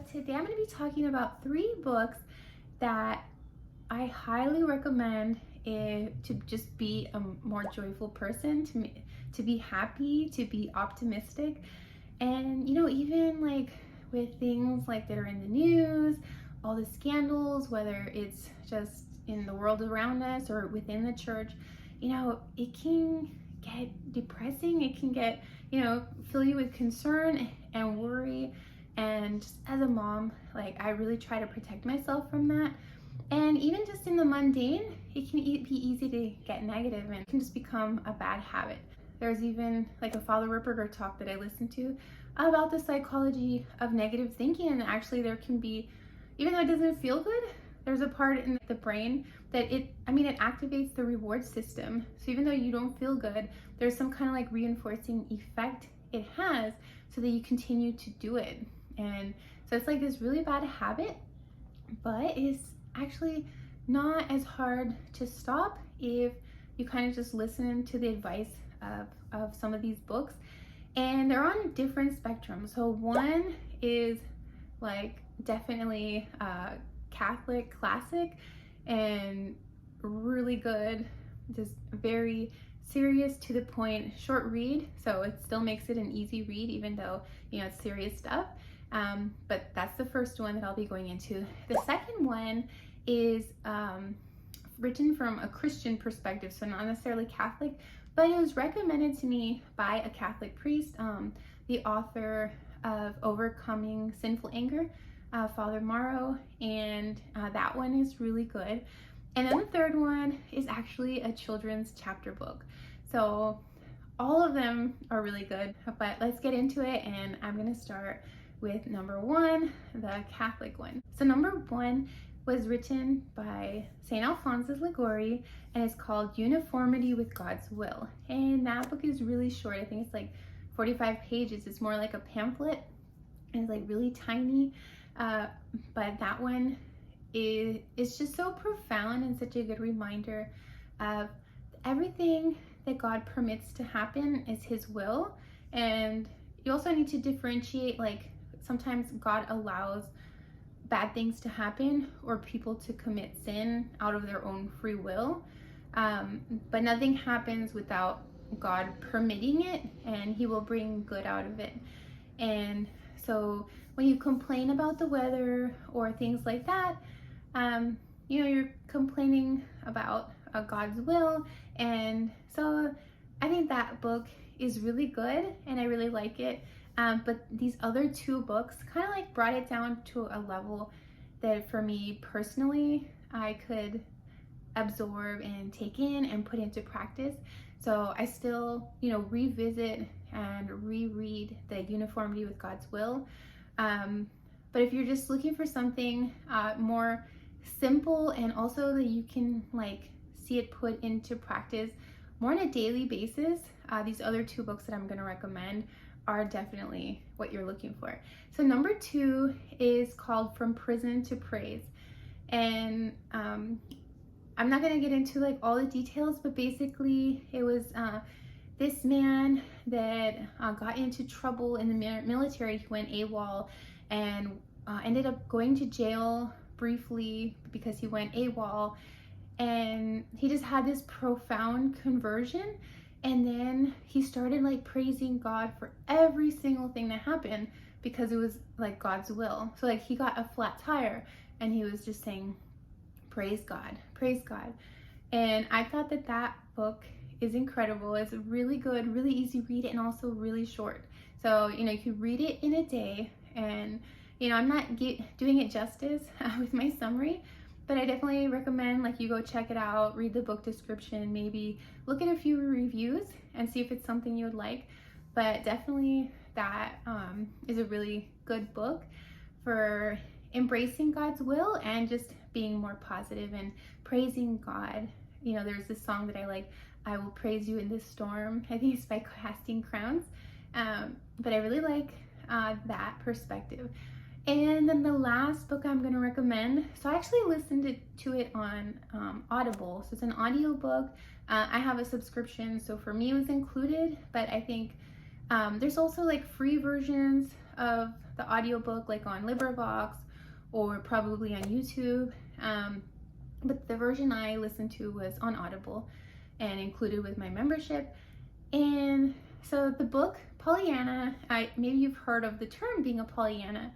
today I'm going to be talking about 3 books that I highly recommend to just be a more joyful person, to be happy, to be optimistic. And even like with things like that are in the news, all the scandals, whether it's just in the world around us or within the church, it can get depressing. It can get, fill you with concern and worry. And just as a mom, like, I really try to protect myself from that. And even just in the mundane, it can be easy to get negative and it can just become a bad habit. There's even like a Father Ripperger talk that I listened to about the psychology of negative thinking. And actually there can be, even though it doesn't feel good, there's a part in the brain that it activates the reward system. So even though you don't feel good, there's some kind of like reinforcing effect it has so that you continue to do it. And so it's like this really bad habit, but it's actually not as hard to stop if you kind of just listen to the advice of some of these books. And they're on different spectrums. So one is like definitely Catholic classic and really good, just very serious, to the point, short read, so it still makes it an easy read even though it's serious stuff. But that's the first one that I'll be going into. The second one is written from a Christian perspective, so not necessarily Catholic, but it was recommended to me by a Catholic priest, the author of Overcoming Sinful Anger, Father Morrow, and that one is really good. And then the third one is actually a children's chapter book. So all of them are really good, but let's get into it. And I'm gonna start with number 1, the Catholic one. So number 1 was written by St. Alphonsus Liguori, and it's called Uniformity with God's Will. And that book is really short. I think it's like 45 pages. It's more like a pamphlet, and it's like really tiny. But that one is just so profound and such a good reminder of everything that God permits to happen is His will. And you also need to differentiate, like, sometimes God allows bad things to happen or people to commit sin out of their own free will, but nothing happens without God permitting it, and He will bring good out of it. And so when you complain about the weather or things like that, you're complaining about God's will. And so I think that book is really good and I really like it. But these other 2 books kind of like brought it down to a level that for me personally, I could absorb and take in and put into practice. So I still, revisit and reread the Uniformity with God's Will. But if you're just looking for something more simple and also that you can like see it put into practice more on a daily basis, these other 2 books that I'm going to recommend are definitely what you're looking for. So number 2 is called From Prison to Praise. And I'm not going to get into like all the details, but basically it was this man that got into trouble in the military. He went AWOL and ended up going to jail briefly because he went AWOL, and he just had this profound conversion. And then he started like praising God for every single thing that happened because it was like God's will. So like he got a flat tire and he was just saying, praise God, praise God. And I thought that book is incredible. It's really good, really easy read, and also really short. So, you can read it in a day. And, I'm not doing it justice with my summary, but I definitely recommend like you go check it out, read the book description, maybe look at a few reviews and see if it's something you would like. But definitely that is a really good book for embracing God's will and just being more positive and praising God. There's this song that I like, I Will Praise You in This Storm. I think it's by Casting Crowns. But I really like that perspective. And then the last book I'm going to recommend, so I actually listened to it on Audible. So it's an audio book. I have a subscription, so for me it was included, but I think there's also like free versions of the audiobook like on Librivox or probably on YouTube. But the version I listened to was on Audible and included with my membership. And so the book, Pollyanna, maybe you've heard of the term being a Pollyanna.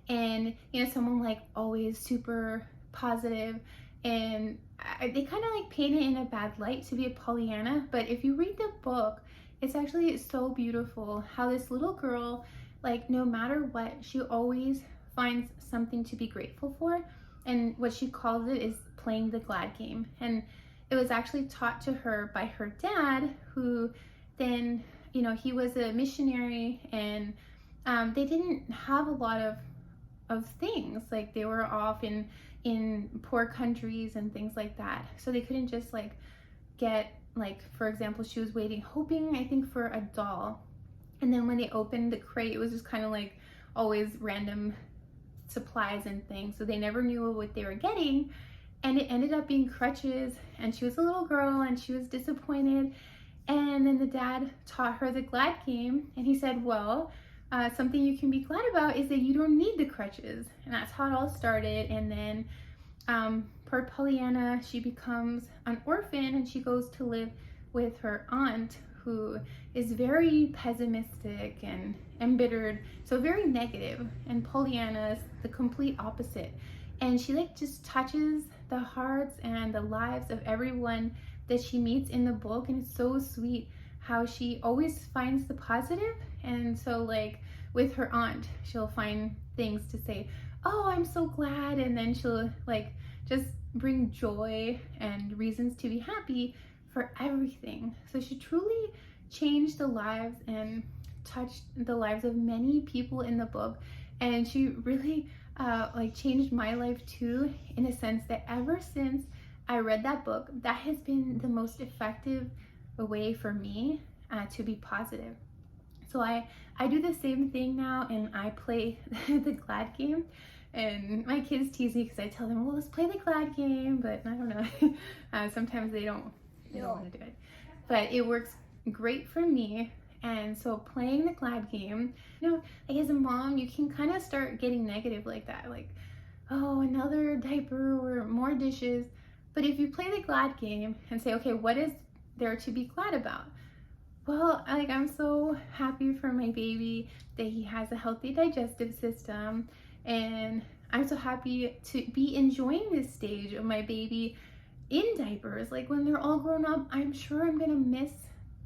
And, you know, someone like always super positive. And they kind of like paint it in a bad light to be a Pollyanna. But if you read the book, it's actually so beautiful how this little girl, like no matter what, she always finds something to be grateful for. And what she calls it is playing the glad game. And it was actually taught to her by her dad, who then, you know, he was a missionary, and they didn't have a lot of things. Like they were off in poor countries and things like that. So they couldn't just like get, like, for example, she was hoping, I think, for a doll. And then when they opened the crate, it was just kind of like always random supplies and things. So they never knew what they were getting. And it ended up being crutches. And she was a little girl and she was disappointed. And then the dad taught her the glad game. And he said, well, something you can be glad about is that you don't need the crutches. And that's how it all started. And then poor Pollyanna, she becomes an orphan and she goes to live with her aunt, who is very pessimistic and embittered, so very negative. And Pollyanna is the complete opposite. And she like just touches the hearts and the lives of everyone that she meets in the book. And it's so sweet how she always finds the positive. And so like with her aunt, she'll find things to say, oh, I'm so glad. And then she'll like just bring joy and reasons to be happy for everything. So she truly changed the lives and touched the lives of many people in the book. And she really like changed my life too, in a sense that ever since I read that book, that has been the most effective way for me to be positive. So I do the same thing now, and I play the glad game. And my kids tease me because I tell them, well, let's play the glad game, but I don't know. Sometimes they don't want to do it. But it works great for me. And so playing the glad game, you know, like as a mom, you can kind of start getting negative like that. Like, oh, another diaper or more dishes. But if you play the glad game and say, okay, what is there to be glad about? Well, like I'm so happy for my baby that he has a healthy digestive system. And I'm so happy to be enjoying this stage of my baby in diapers. Like when they're all grown up, I'm sure I'm gonna miss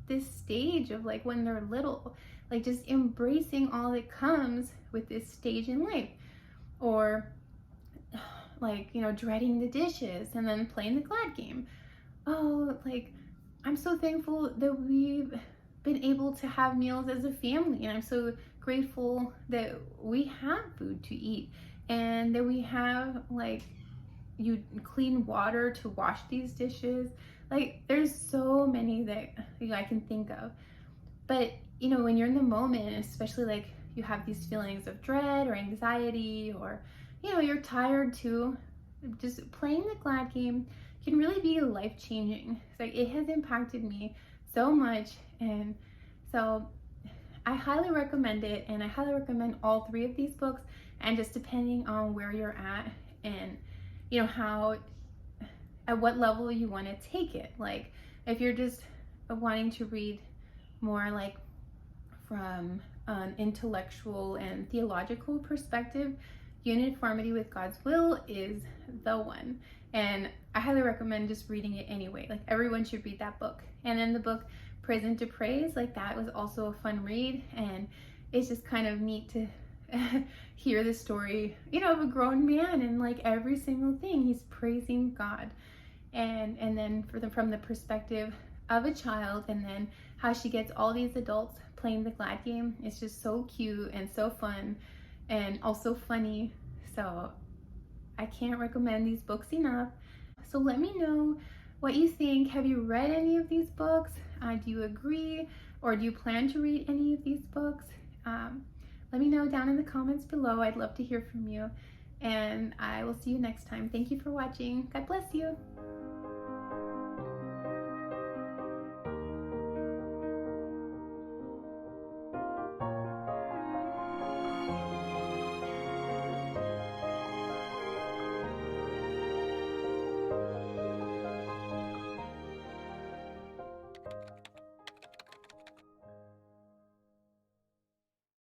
this stage of like when they're little, like just embracing all that comes with this stage in life. Or like, you know, dreading the dishes and then playing the glad game. Oh, like I'm so thankful that we've been able to have meals as a family, and I'm so grateful that we have food to eat and that we have like clean water to wash these dishes. Like there's so many that I can think of. But you know, when you're in the moment, especially like you have these feelings of dread or anxiety, or you know, you're tired too, just playing the glad game can really be life-changing. Like it has impacted me so much. And so I highly recommend it, and I highly recommend all three of these books. And just depending on where you're at and you know how, at what level you want to take it. Like if you're just wanting to read more like from an intellectual and theological perspective, Uniformity with God's Will is the one. And I highly recommend just reading it anyway. Like everyone should read that book. And then the book Prison to Praise, like that was also a fun read. And it's just kind of neat to hear the story, you know, of a grown man, and like every single thing he's praising God. And then from the perspective of a child, and then how she gets all these adults playing the glad game. It's just so cute and so fun and also funny. So I can't recommend these books enough. So let me know what you think. Have you read any of these books? Do you agree, or do you plan to read any of these books? Let me know down in the comments below. I'd love to hear from you, and I will see you next time. Thank you for watching. God bless you.